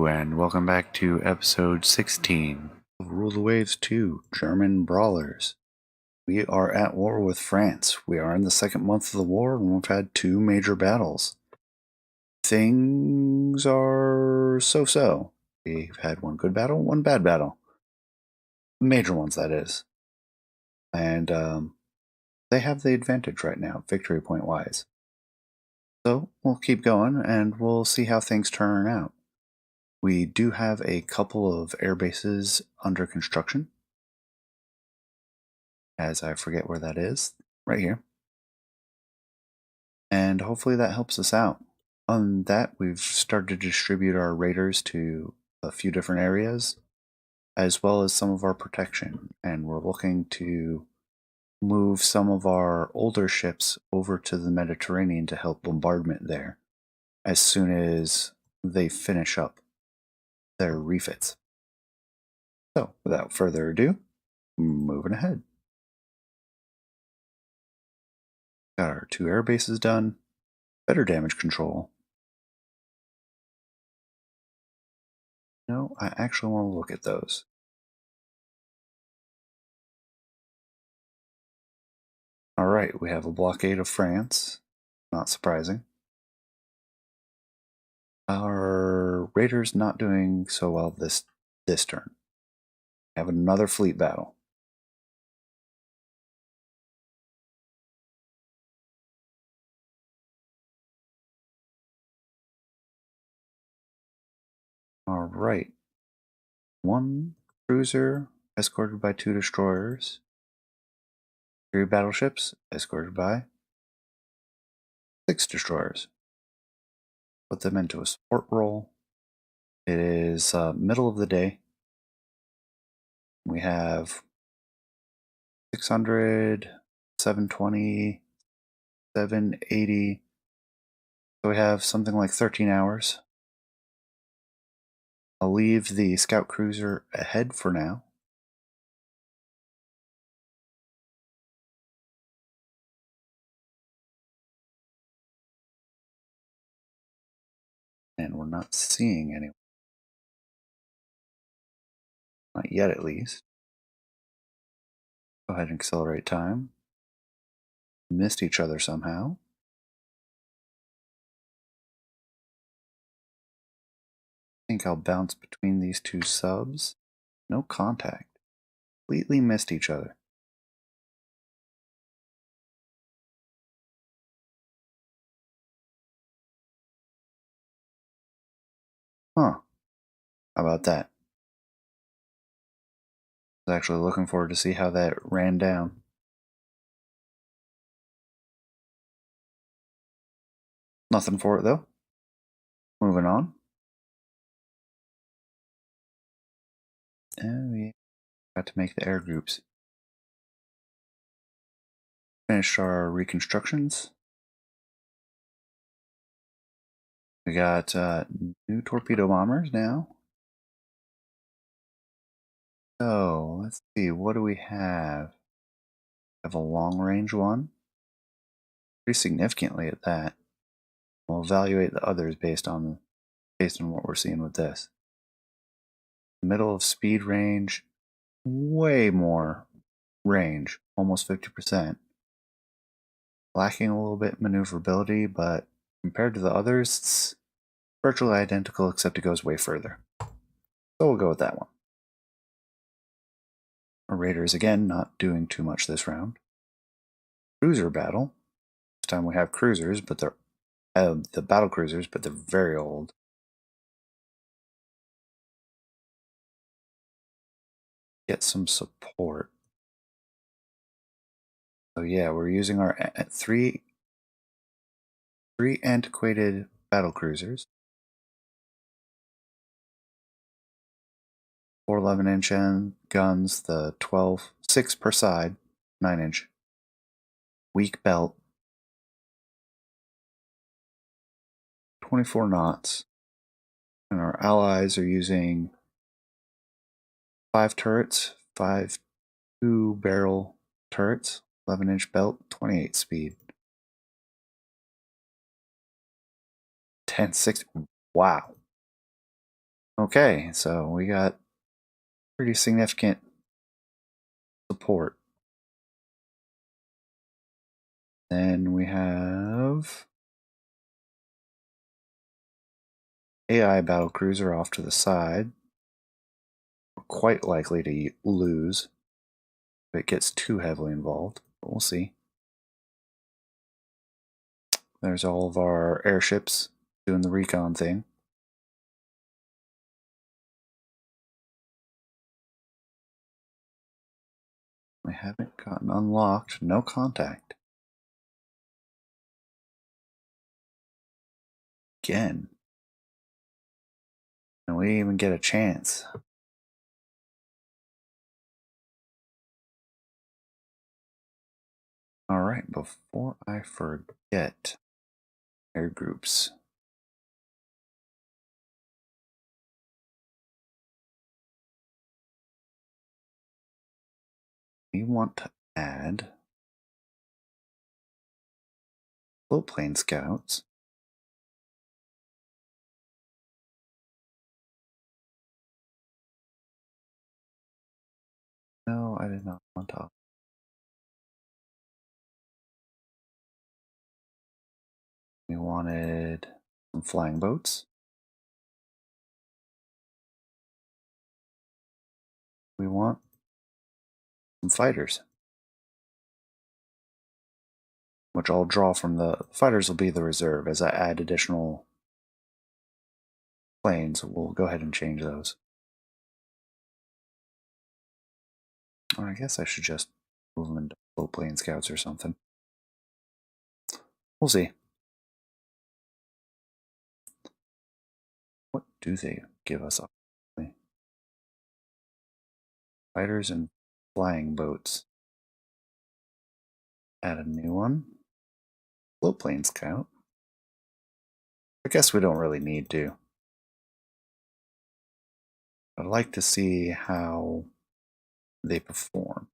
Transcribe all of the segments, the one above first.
Hello, and welcome back to episode 16 of Rule the Waves 2 German Brawlers. We are at war with France. We are in the second month of the war, and we've had two major battles. Things are so-so. We've had one good battle, one bad battle. Major ones, that is. And they have the advantage right now, victory point-wise. So we'll keep going, and we'll see how things turn out. We do have a couple of air bases under construction, as I forget where that is, right here. And hopefully that helps us out. On that, we've started to distribute our raiders to a few different areas, as well as some of our protection. And we're looking to move some of our older ships over to the Mediterranean to help bombardment there, as soon as they finish up their refits. So, without further ado, moving ahead. Got our two air bases done, better damage control. No, I actually want to look at those. Alright, we have a blockade of France. Not surprising. Our raiders not doing so well this turn. We have another fleet battle. Alright. One cruiser escorted by two destroyers. Three battleships escorted by 6 destroyers. Put them into a support role. It is middle of the day. We have 600, 720, 780. So we have something like 13 hours. I'll leave the scout cruiser ahead for now. And we're not seeing anyone. Not yet, at least. Go ahead and accelerate time. Missed each other somehow. I think I'll bounce between these two subs. No contact. Completely missed each other. Huh. How about that? I was actually looking forward to see how that ran down. Nothing for it, though. Moving on. And we got to make the air groups. Finished our reconstructions. We got new torpedo bombers now. So, let's see, what do we have? We have a long range one. Pretty significantly at that. We'll evaluate the others based on what we're seeing with this. Middle of speed range, way more range, almost 50%. Lacking a little bit maneuverability, but compared to the others, it's virtually identical except it goes way further. So we'll go with that one. Our raiders, again, not doing too much this round. Cruiser battle. This time we have cruisers, but they're the battle cruisers, but they're very old. Get some support. So yeah, we're using our three antiquated battle cruisers. 4 11-inch guns, the 6 per side, 9-inch. Weak belt. 24 knots. And our allies are using 5 turrets, 5 2-barrel turrets, 11-inch belt, 28 speed. 10-6. Wow. Okay, so we got pretty significant support. Then we have AI battlecruiser off to the side. We're quite likely to lose if it gets too heavily involved, but we'll see. There's all of our airships doing the recon thing. We haven't gotten unlocked. No contact. Again. And we didn't even get a chance. Alright, before I forget, air groups. We want to add float plane scouts. No, I did not want to. We wanted some flying boats. We want some fighters, which I'll draw from the fighters will be the reserve. As I add additional planes, we'll go ahead and change those. Or I guess I should just move them into float plane scouts or something. We'll see. What do they give us? Fighters and flying boats. Add a new one. Float plane scout. I guess we don't really need to. I'd like to see how they perform.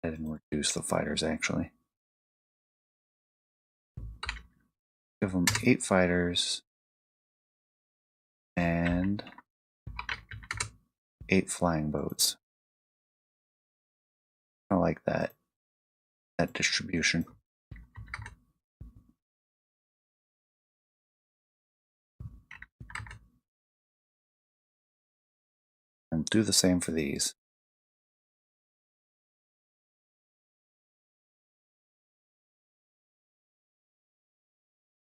I didn't reduce the fighters actually. Give them 8 fighters and 8 flying boats. I like that distribution. And do the same for these.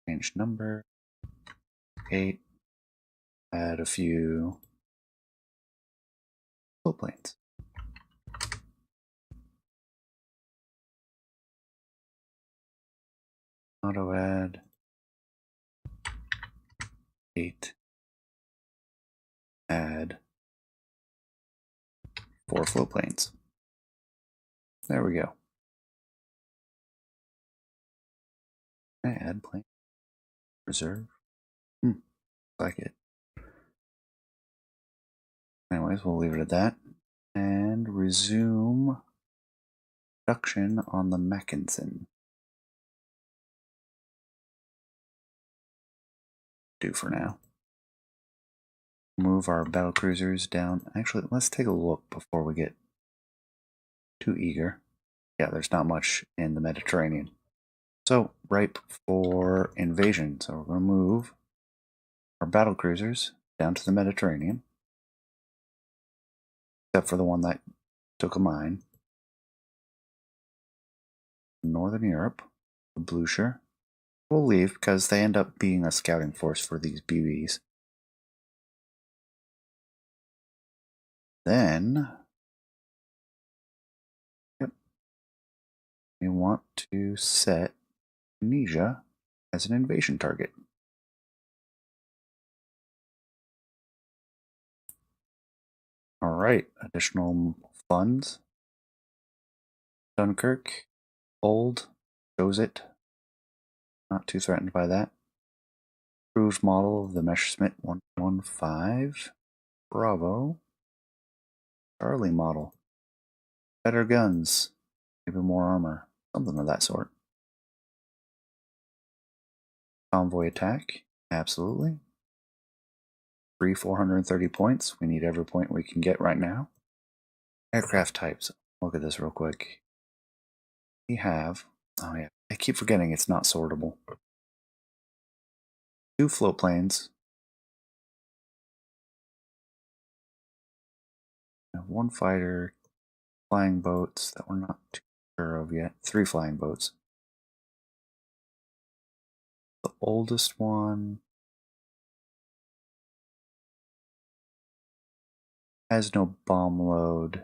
Change number. 8. Add a few float planes. Auto add. 8. Add 4 float planes. There we go. Add plane. Reserve. Like it. Anyways, we'll leave it at that. And resume production on the Mackinson. Do for now. Move our battle cruisers down. Actually, let's take a look before we get too eager. Yeah, there's not much in the Mediterranean. So, ripe for invasion. So we're going to move our battle cruisers down to the Mediterranean. Except for the one that took a mine. Northern Europe, the Blucher. We'll leave because they end up being a scouting force for these BBs. Then, we want to set Tunisia as an invasion target. Alright, additional funds. Dunkirk, old, shows it. Not too threatened by that. Approved model of the Messerschmitt 115. Bravo. Charlie model. Better guns. Maybe more armor. Something of that sort. Convoy attack, absolutely. Free 430 points. We need every point we can get right now. Aircraft types. Look at this real quick. We have, oh yeah, I keep forgetting it's not sortable. 2 float planes. We have 1 fighter, flying boats that we're not too sure of yet. 3 flying boats. The oldest one has no bomb load.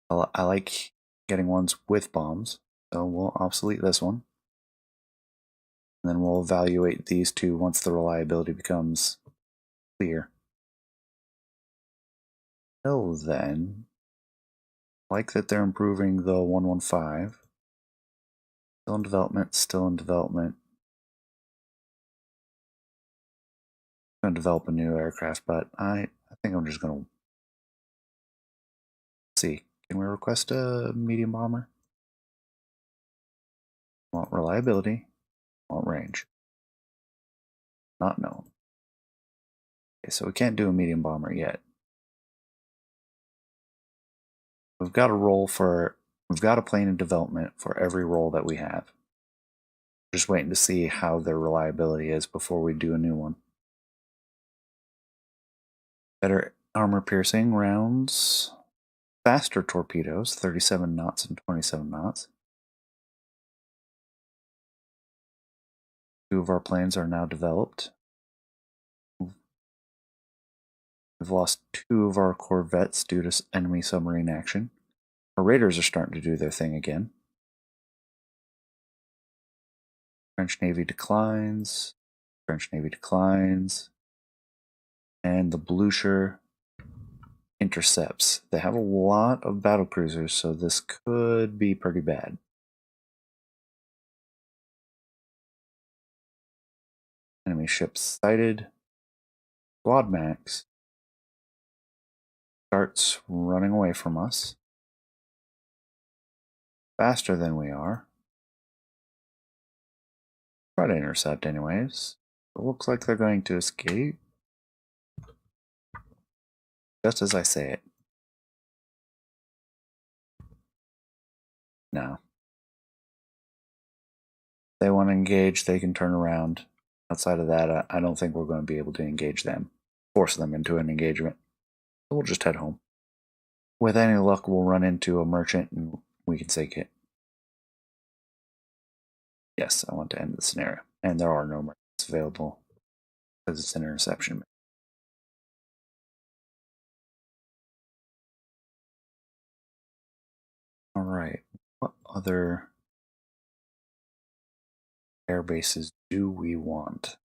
I like getting ones with bombs, so we'll obsolete this one. And then we'll evaluate these 2 once the reliability becomes clear. Till then, I like that they're improving the 115. Still in development, still in development. I'm going to develop a new aircraft, but I think I'm just going to see. Can we request a medium bomber? Want reliability, want range. Not known. Okay, so we can't do a medium bomber yet. We've got a plane in development for every role that we have. Just waiting to see how their reliability is before we do a new one. Better armor piercing rounds. Faster torpedoes, 37 knots and 27 knots. 2 of our planes are now developed. We've lost 2 of our corvettes due to enemy submarine action. Our raiders are starting to do their thing again. French Navy declines. French Navy declines. And the Blucher intercepts. They have a lot of battle cruisers, so this could be pretty bad. Enemy ships sighted. Squad Max starts running away from us. Faster than we are. Try to intercept anyways. It looks like they're going to escape. Just as I say it. No. If they want to engage, they can turn around. Outside of that, I don't think we're going to be able to engage them. Force them into an engagement. So we'll just head home. With any luck, we'll run into a merchant and we can sink it. Yes, I want to end the scenario. And there are no merchants available because it's an interception. Alright, what other air bases do we want?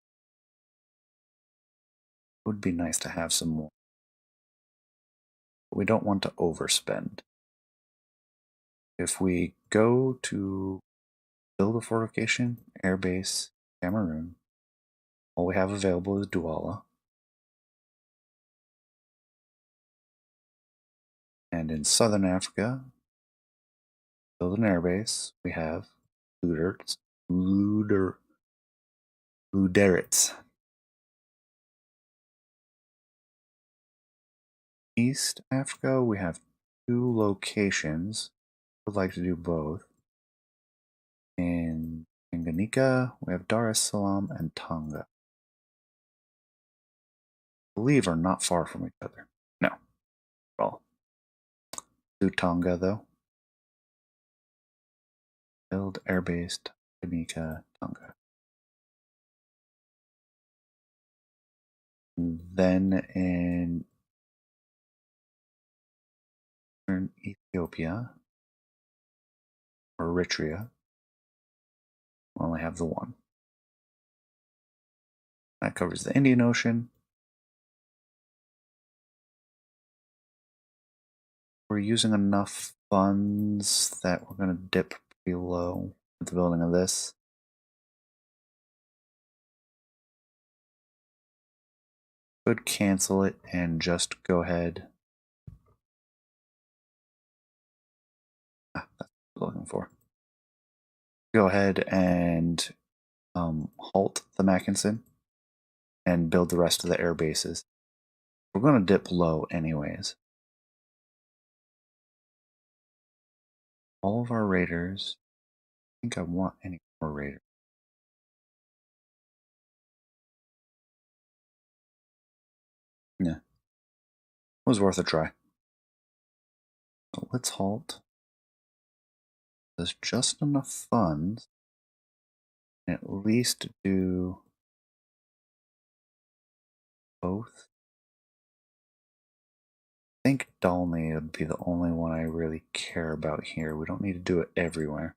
It would be nice to have some more. But we don't want to overspend. If we go to build a fortification, airbase, Cameroon, all we have available is Douala. And in southern Africa, build an airbase, we have Luderitz. East Africa, we have 2 locations. Would like to do both. In Tanganyika, we have Dar es Salaam and Tonga. I believe are not far from each other. No, at all. Do Tonga though. Build airbase Tanganyika, Tonga. And then in Ethiopia, or Eritrea, we only have the 1. That covers the Indian Ocean. We're using enough funds that we're going to dip pretty low with the building of this. Could cancel it and just go ahead. That's what I'm looking for. Go ahead and halt the Mackinson and build the rest of the air bases. We're going to dip low anyways. All of our raiders. I think I want any more raiders. Yeah. It was worth a try. So let's halt. There's just enough funds. At least do both. I think Dalney would be the only one I really care about here. We don't need to do it everywhere.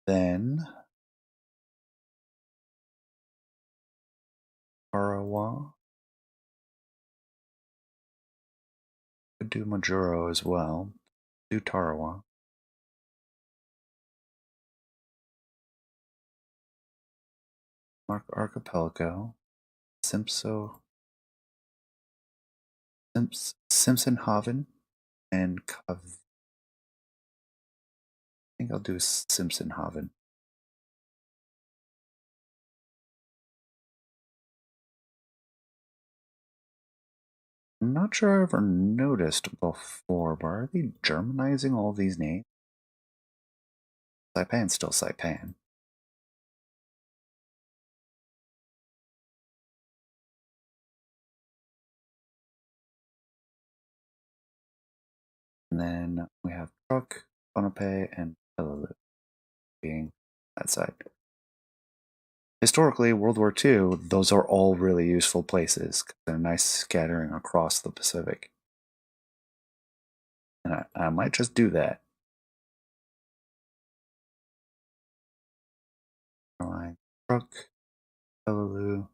Then Tarawa. Could do Majuro as well. Do Tarawa. Mark Archipelago. Simpsonhaven and I think I'll do Simpsonhaven. I'm not sure I ever noticed before, but are they Germanizing all these names? Saipan's still Saipan. And then we have Truk, Ponape, and Peleliu being that side. Historically, World War II, those are all really useful places. They're nice scattering across the Pacific. And I might just do that. Alright, Truk, Peleliu,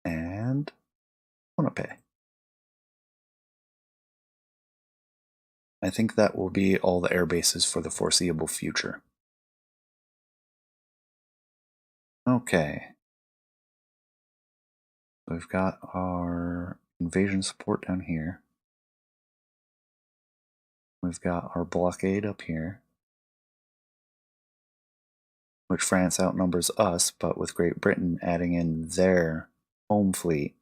and Ponape. I think that will be all the air bases for the foreseeable future. Okay. We've got our invasion support down here. We've got our blockade up here, which France outnumbers us, but with Great Britain adding in their home fleet,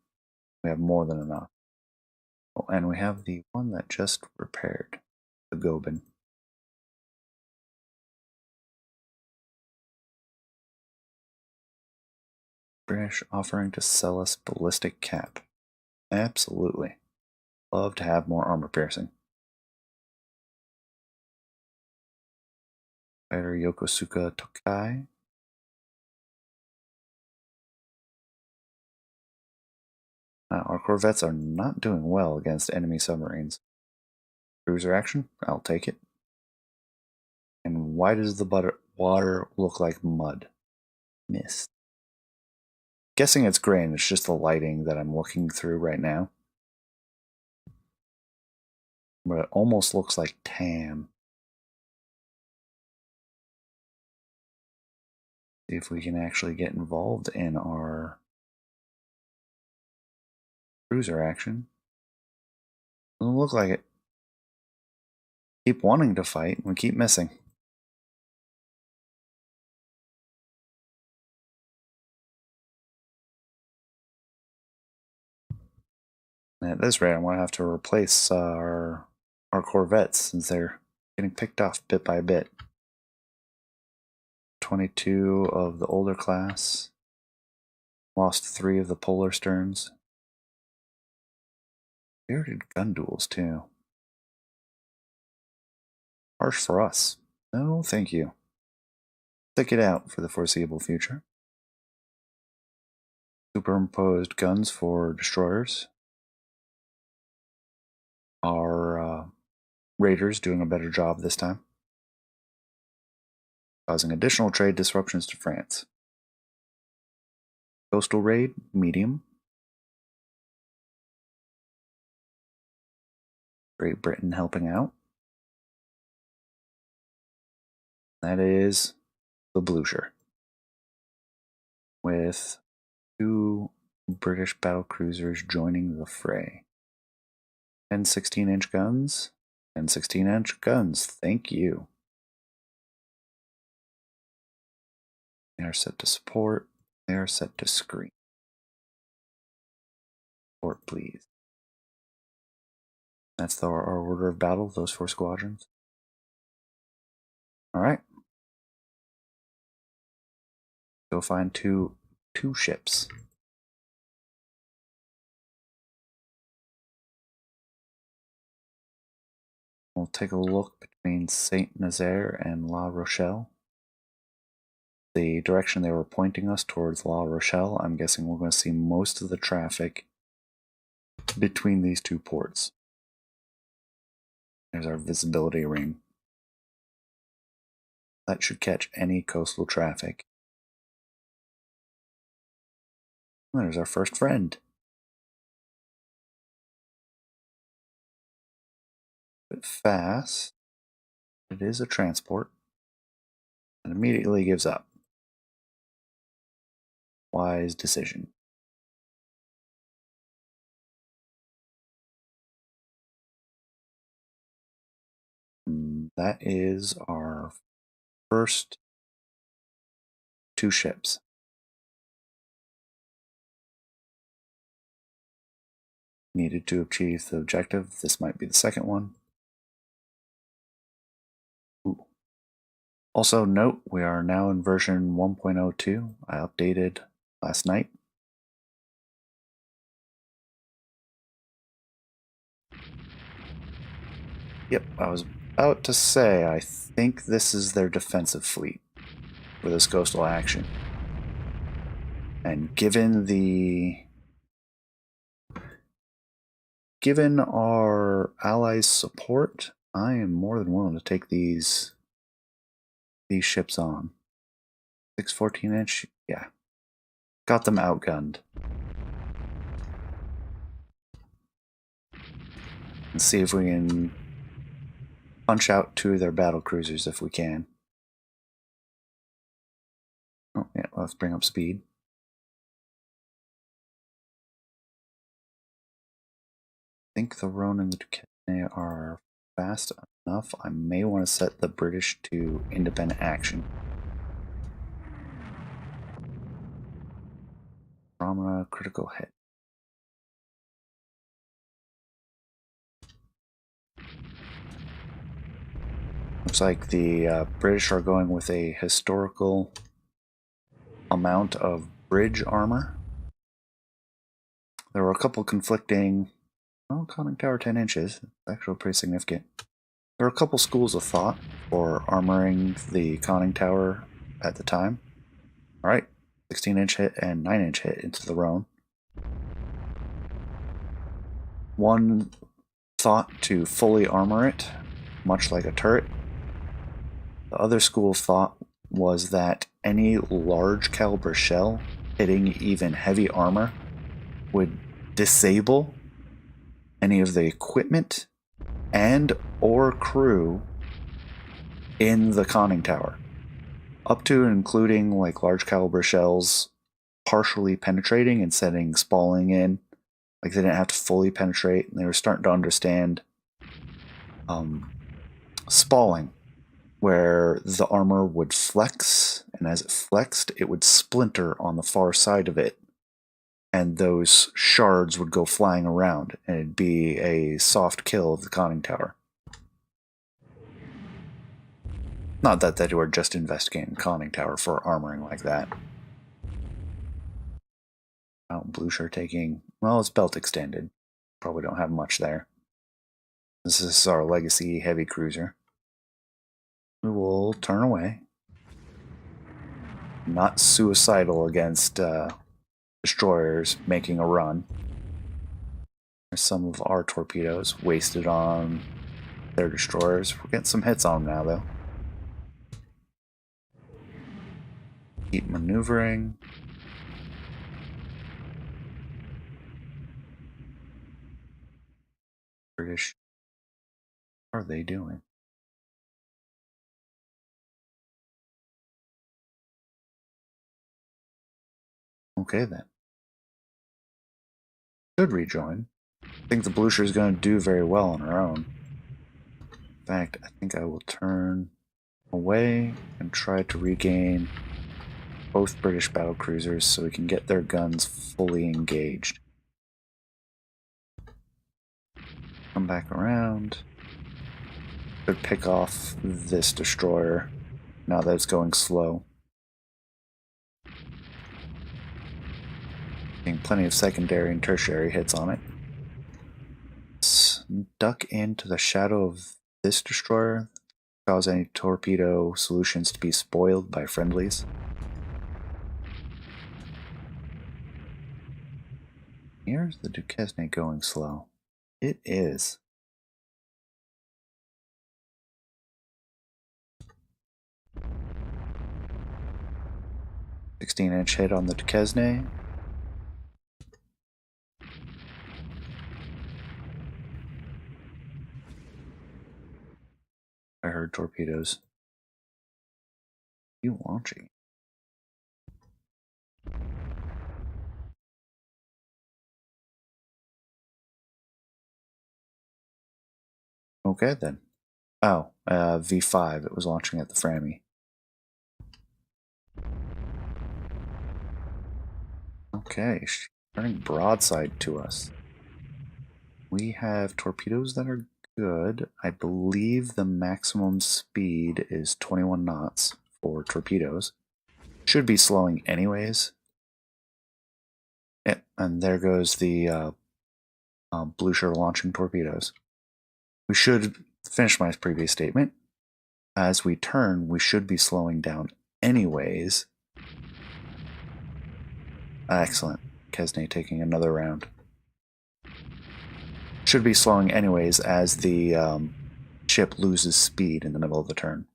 we have more than enough. Oh, and we have the one that just repaired, the Goeben. British offering to sell us ballistic cap. Absolutely. Love to have more armor piercing. Fighter Yokosuka Tokai. Our corvettes are not doing well against enemy submarines. Cruiser action? I'll take it. And why does the water look like mud? Mist. Guessing it's gray and it's just the lighting that I'm looking through right now. But it almost looks like tan. See if we can actually get involved in our cruiser action. Doesn't look like it. Keep wanting to fight and keep missing. And at this rate, I'm going to have to replace our corvettes since they're getting picked off bit by bit. 22 of the older class. Lost 3 of the polar sterns. Spirited gun duels, too. Harsh for us. No, thank you. Stick it out for the foreseeable future. Superimposed guns for destroyers. Our raiders doing a better job this time, causing additional trade disruptions to France. Coastal raid, medium. Great Britain helping out. That is the Blucher, with 2 British battle cruisers joining the fray. 10 16-inch guns, and 16-inch guns. Thank you. They are set to support. They are set to screen. Support, please. That's our order of battle, those 4 squadrons. Alright. Go find two ships. We'll take a look between Saint Nazaire and La Rochelle. The direction they were pointing us towards La Rochelle, I'm guessing we're going to see most of the traffic between these 2 ports. There's our visibility ring. That should catch any coastal traffic. There's our first friend. A bit fast. It is a transport. And immediately gives up. Wise decision. And that is our first 2 ships. Needed to achieve the objective. This might be the second one. Ooh. Also note, we are now in version 1.02. I updated last night. Yep, I was about to say, I think this is their defensive fleet for this coastal action. And given our allies' support, I am more than willing to take these ships on. 6 14-inch, yeah. Got them outgunned. Let's see if we can punch out 2 of their battle cruisers if we can. Oh, yeah, let's bring up speed. I think the Rhone and the Duquesne are fast enough. I may want to set the British to independent action. Trauma, critical hit. Looks like the British are going with a historical amount of bridge armor. There were a couple conflicting. Well, conning tower 10 inches. Actually pretty significant. There were a couple schools of thought for armoring the conning tower at the time. Alright, 16-inch hit and 9-inch hit into the Rhone. One thought to fully armor it, much like a turret. The other school of thought was that any large caliber shell hitting even heavy armor would disable any of the equipment and or crew in the conning tower, up to and including like large caliber shells partially penetrating and setting spalling in. Like they didn't have to fully penetrate, and they were starting to understand spalling, where the armor would flex, and as it flexed, it would splinter on the far side of it, and those shards would go flying around, and it'd be a soft kill of the conning tower. Not that they were just investigating conning tower for armoring like that. Mountain Blue Shirt taking, well, it's belt extended. Probably don't have much there. This is our legacy heavy cruiser. We will turn away. Not suicidal against destroyers making a run. There's some of our torpedoes wasted on their destroyers. We're getting some hits on them now, though. Keep maneuvering. British. What are they doing? Okay then. Should rejoin. I think the Blucher is going to do very well on her own. In fact, I think I will turn away and try to regain both British battlecruisers so we can get their guns fully engaged. Come back around. Could pick off this destroyer now that it's going slow. Getting plenty of secondary and tertiary hits on it. Duck into the shadow of this destroyer. Cause any torpedo solutions to be spoiled by friendlies. Here's the Duquesne going slow. It is. "16-inch hit on the Duquesne. I heard torpedoes. You launching? Okay then. Oh, V5. It was launching at the Frammy. Okay, she's turning broadside to us. We have torpedoes that are good. I believe the maximum speed is 21 knots for torpedoes. Should be slowing anyways. Yeah, and there goes the Blucher launching torpedoes. We should finish my previous statement. As we turn, we should be slowing down anyways. Excellent. Kesney taking another round. Should be slowing anyways as the ship loses speed in the middle of the turn.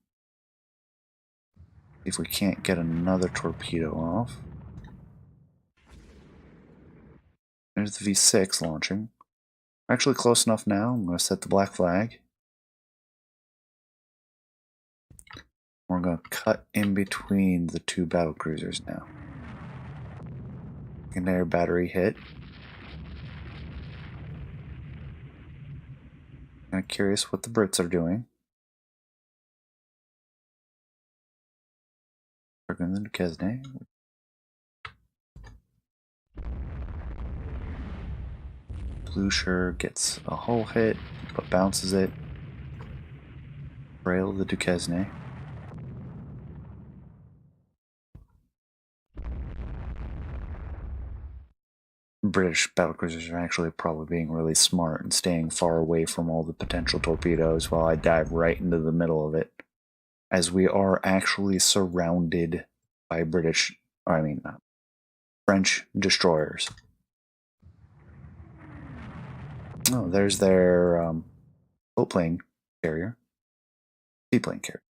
If we can't get another torpedo off. There's the V6 launching. We're actually close enough now. I'm going to set the black flag. We're going to cut in between the two battlecruisers now. Secondary battery hit. Kind of curious what the Brits are doing. Working the Duquesne. Blucher gets a hull hit, but bounces it. Rail the Duquesne. British battlecruisers are actually probably being really smart and staying far away from all the potential torpedoes while I dive right into the middle of it. As we are actually surrounded by French destroyers. Oh, there's their boatplane carrier. Seaplane carrier.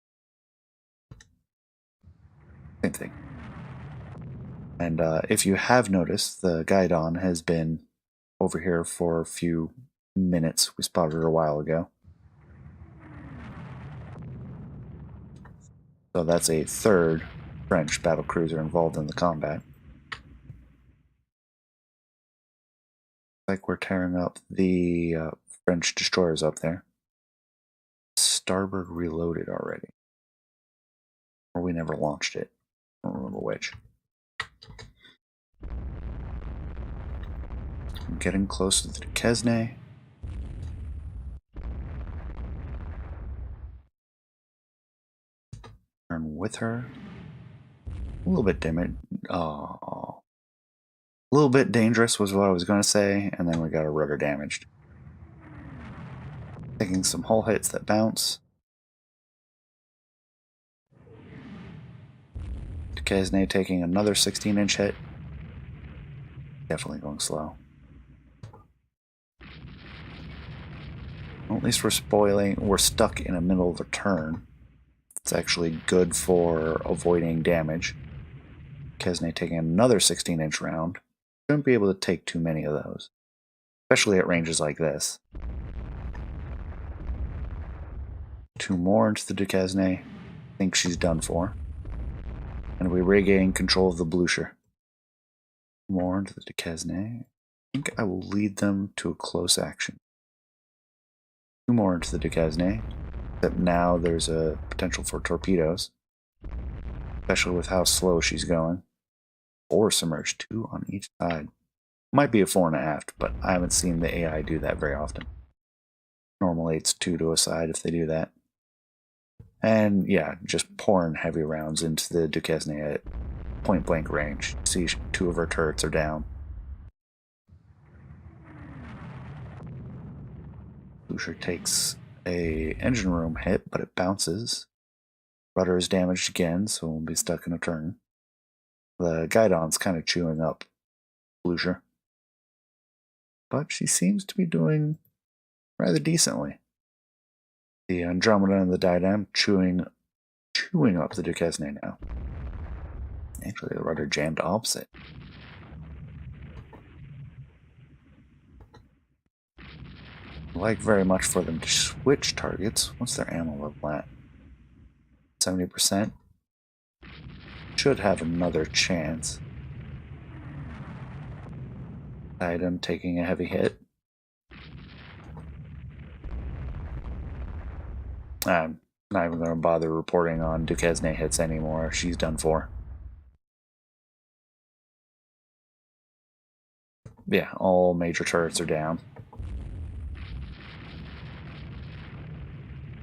Same thing. And if you have noticed, the Guidon has been over here for a few minutes. We spotted her a while ago. So that's a third French battlecruiser involved in the combat. Like we're tearing up the French destroyers up there. Starboard reloaded already. Or we never launched it. I don't remember which. I'm getting close to the Duquesne. Turn with her. A little bit a little bit dangerous was what I was going to say, and then we got our rudder damaged. Taking some hull hits that bounce. Duquesne taking another 16-inch hit. Definitely going slow. Well, at least we're stuck in the middle of a turn. It's actually good for avoiding damage. Duquesne taking another 16-inch round. Shouldn't be able to take too many of those, especially at ranges like this. Two more into the Duquesne. I think she's done for. And we regain control of the Blucher. More into the Duquesne. think I will lead them to a close action. 2 more into the Duquesne, except now there's a potential for torpedoes, especially with how slow she's going. 4 submerged, 2 on each side. Might be a 4 and a aft, but I haven't seen the AI do that very often. Normally it's 2 to a side if they do that. And yeah, just pouring heavy rounds into the Duquesne at point blank range. See, 2 of her turrets are down. Blucher takes a engine room hit, but it bounces. Rudder is damaged again, so we'll be stuck in a turn. The Guidon's kind of chewing up Blucher, but she seems to be doing rather decently. The Andromeda and the Diadem chewing up the Duquesne now. Actually, the rudder jammed opposite. I'd like very much for them to switch targets. What's their ammo level at? 70%? Should have another chance. Diadem taking a heavy hit. I'm not even going to bother reporting on Duquesne hits anymore. She's done for. Yeah, all major turrets are down.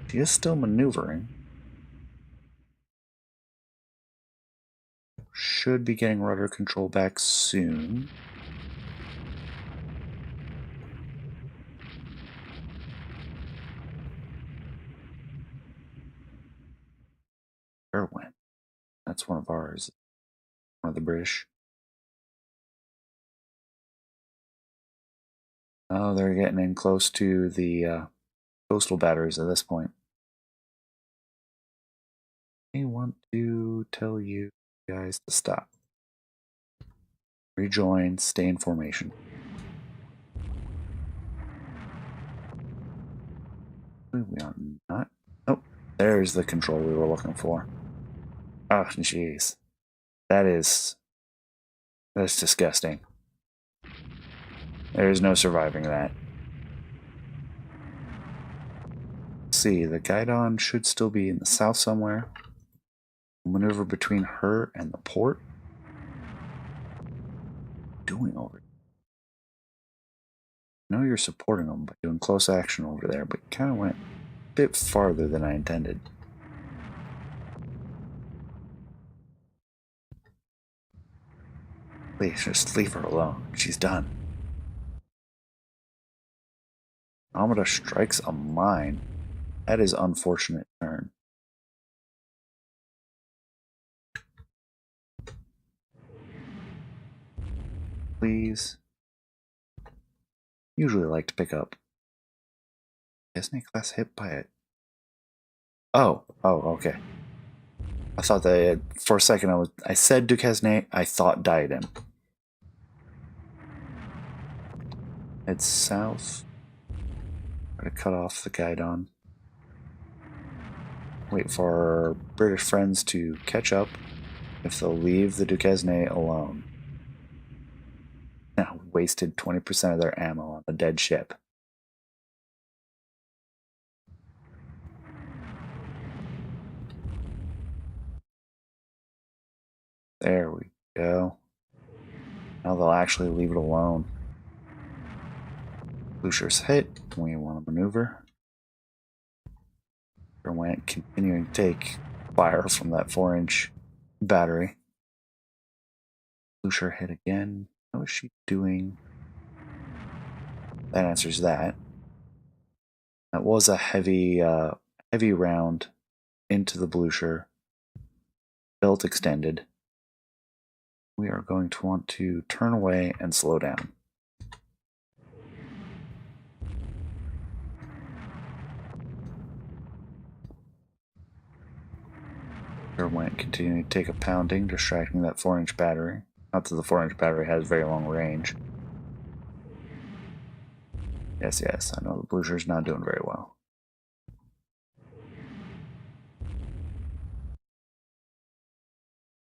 She is still maneuvering. Should be getting rudder control back soon. Where went? That's one of ours. One of the British. Oh, they're getting in close to the coastal batteries at this point. I want to tell you guys to stop. Rejoin, stay in formation. We are not. Oh, there's the control we were looking for. Oh, jeez. That's disgusting. There's no surviving that. Let's see, the Guidon should still be in the south somewhere. Maneuver between her and the port. Doing over here? I know you're supporting them by doing close action over there, but you kind of went a bit farther than I intended. Please, just leave her alone. She's done. Amada strikes a mine. That is unfortunate turn. Please. Usually like to pick up. Disney class hit by it. Oh, okay. I thought that for a second I said Duquesne, I thought Diadem. Head south. Try to cut off the Guidon. Wait for our British friends to catch up if they'll leave the Duquesne alone. Now, wasted 20% of their ammo on the dead ship. There we go. Now they'll actually leave it alone. Blucher's hit. We want to maneuver. Went continuing to take fire from that 4-inch battery. Blucher hit again. How is she doing? That answers that. That was a heavy round into the Blucher. Belt extended. We are going to want to turn away and slow down. Went continuing to take a pounding, distracting that 4-inch battery. Not that the 4-inch battery has very long range. Yes, I know the Blucher's not doing very well.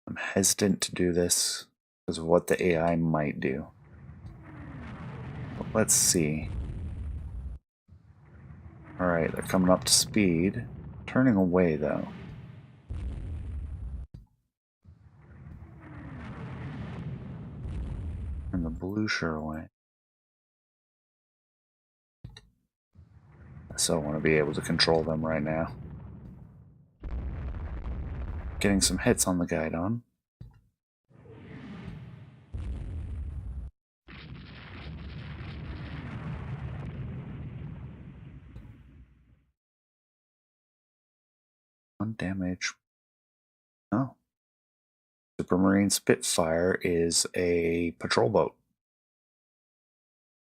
I'm hesitant to do this because of what the AI might do. let's see. Alright, they're coming up to speed. Turning away, though. Turn the blue shore away. I still want to be able to control them right now. Getting some hits on the guidon. One damage. Oh. Supermarine Spitfire is a patrol boat.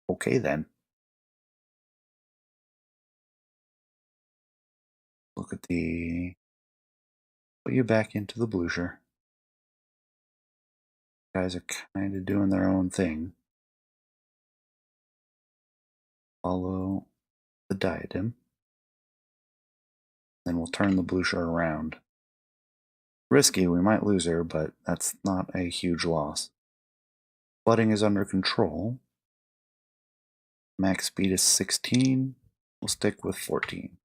Okay then. Look at the... Put you back into the blue shore. Guys are kind of doing their own thing. Follow the diadem. Then we'll turn the blue shore around. Risky, we might lose her, but that's not a huge loss. Flooding is under control. Max speed is 16. We'll stick with 14.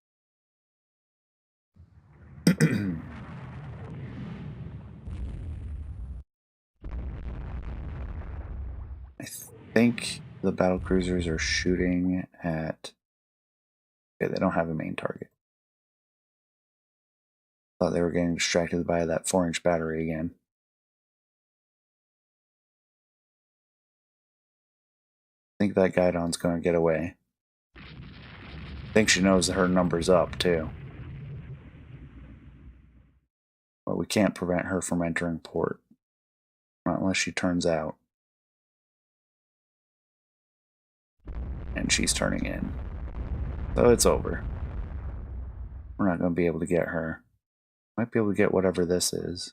I think the battle cruisers are shooting at... Okay, they don't have a main target. Thought they were getting distracted by that 4-inch battery again. I think that guidon's going to get away. I think she knows that her number's up, too. But we can't prevent her from entering port. Not unless she turns out. And she's turning in. So it's over. We're not going to be able to get her. Might be able to get whatever this is.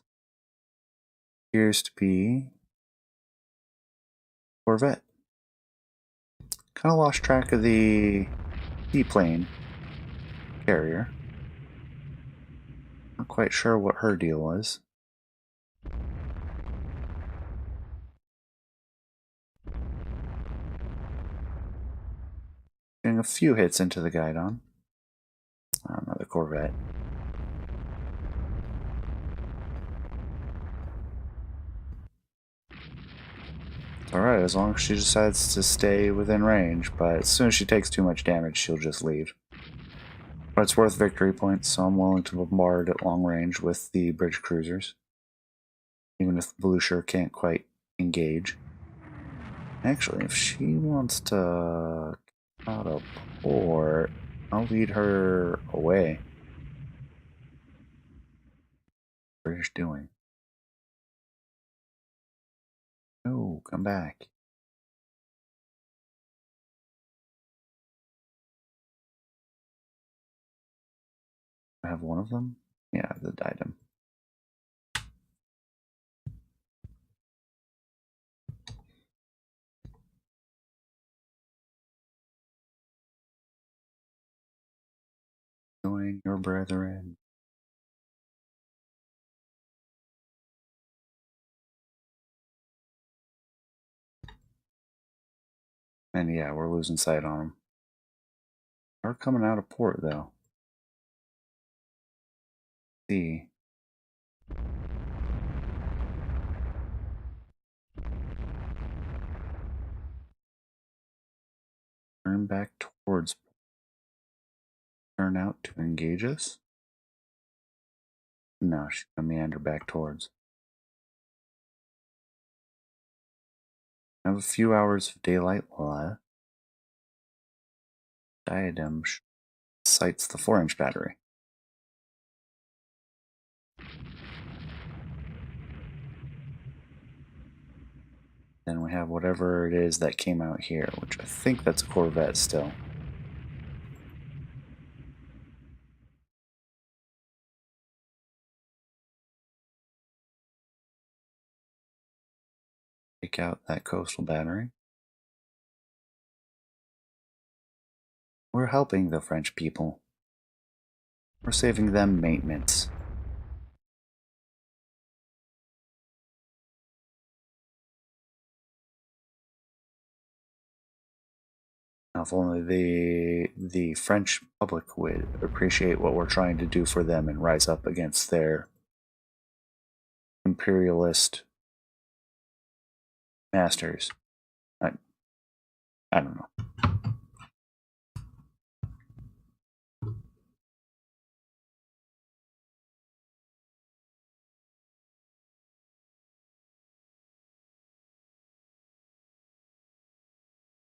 Appears to be Corvette. Kind of lost track of the seaplane carrier. Not quite sure what her deal was. Getting a few hits into the guidon. Another Corvette. It's alright, as long as she decides to stay within range, but as soon as she takes too much damage, she'll just leave. But it's worth victory points, so I'm willing to bombard at long range with the bridge cruisers. Even if the blue shore can't quite engage. Actually, if she wants to out of port, I'll lead her away. British doing? No, come back. I have one of them? Yeah, I have the diadem. Join your brethren. And yeah, we're losing sight on them. They're coming out of port, though. See. Turn back towards. Turn out to engage us? No, she's gonna meander back towards. I have a few hours of daylight left. Diadem sights the 4-inch battery. Then we have whatever it is that came out here, which I think that's a Corvette still. Take out that coastal battery. We're helping the French people. We're saving them maintenance. Now, if only the French public would appreciate what we're trying to do for them and rise up against their imperialist masters. I don't know.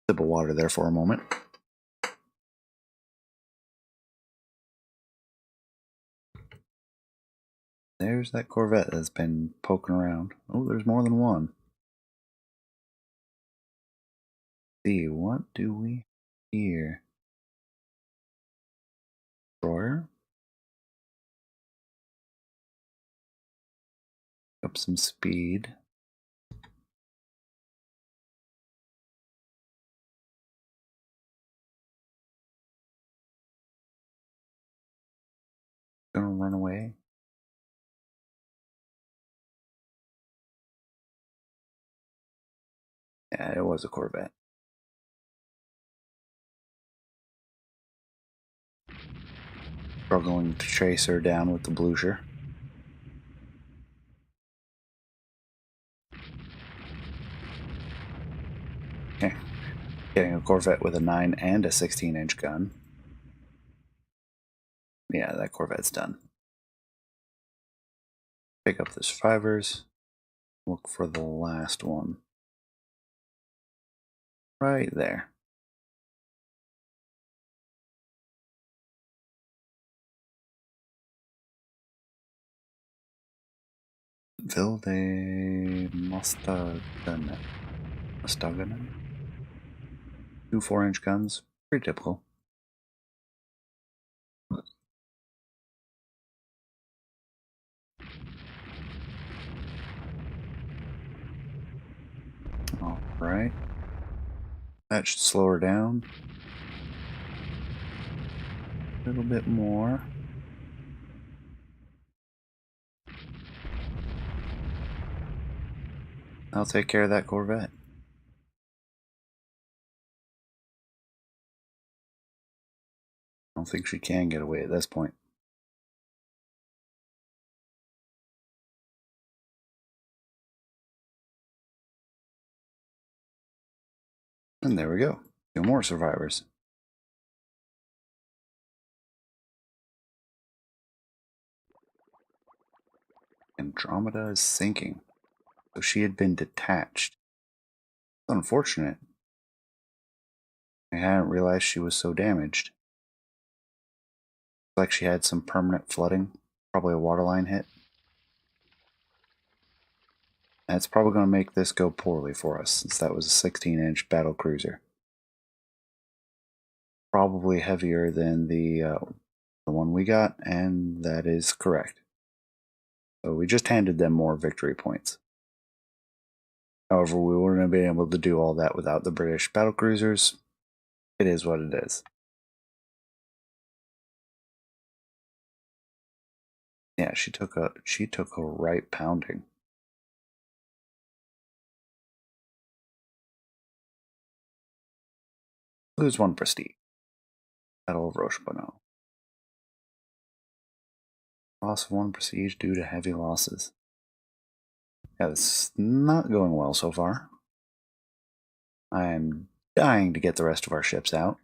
Sip of water there for a moment. There's that Corvette that's been poking around. Oh, there's more than one. Let's see, what do we have here? Destroyer. Up some speed. Gonna run away. Yeah, it was a Corvette. Struggling to chase her down with the Blucher. Okay. Getting a Corvette with a 9 and a 16-inch gun. Yeah, that Corvette's done. Pick up the survivors. Look for the last one. Right there. Vilde Mostaganen. 2 4-inch guns. Pretty typical. Alright. That should slow her down. A little bit more. I'll take care of that Corvette. I don't think she can get away at this point. And there we go. 2 more survivors. Andromeda is sinking. So she had been detached. It's unfortunate. I hadn't realized she was so damaged. Like she had some permanent flooding. Probably a waterline hit. That's probably going to make this go poorly for us, since that was a 16-inch battle cruiser. Probably heavier than the one we got, and that is correct. So we just handed them more victory points. However, we wouldn't have been able to do all that without the British battle cruisers. It is what it is. Yeah, she took a right pounding. Lose 1 prestige. Battle of Rochabonneau. Loss of 1 prestige due to heavy losses. Yeah, it's not going well so far. I'm dying to get the rest of our ships out.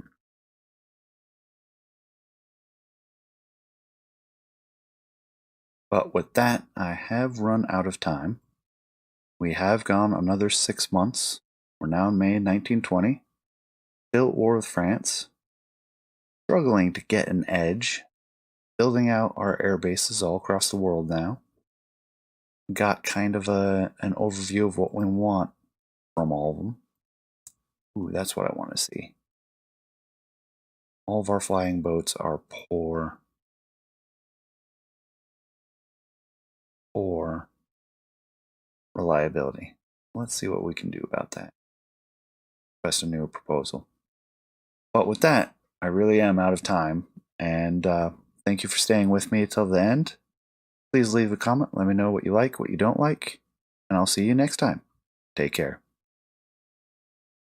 But with that, I have run out of time. We have gone another 6 months. We're now in May 1920. Still at war with France. Struggling to get an edge. Building out our air bases all across the world now. Got kind of an overview of what we want from all of them. Ooh, that's what I want to see. All of our flying boats are poor reliability. Let's see what we can do about that. Request a new proposal. But with that, I really am out of time, and thank you for staying with me till the end. Please leave a comment, let me know what you like, what you don't like, and I'll see you next time. Take care.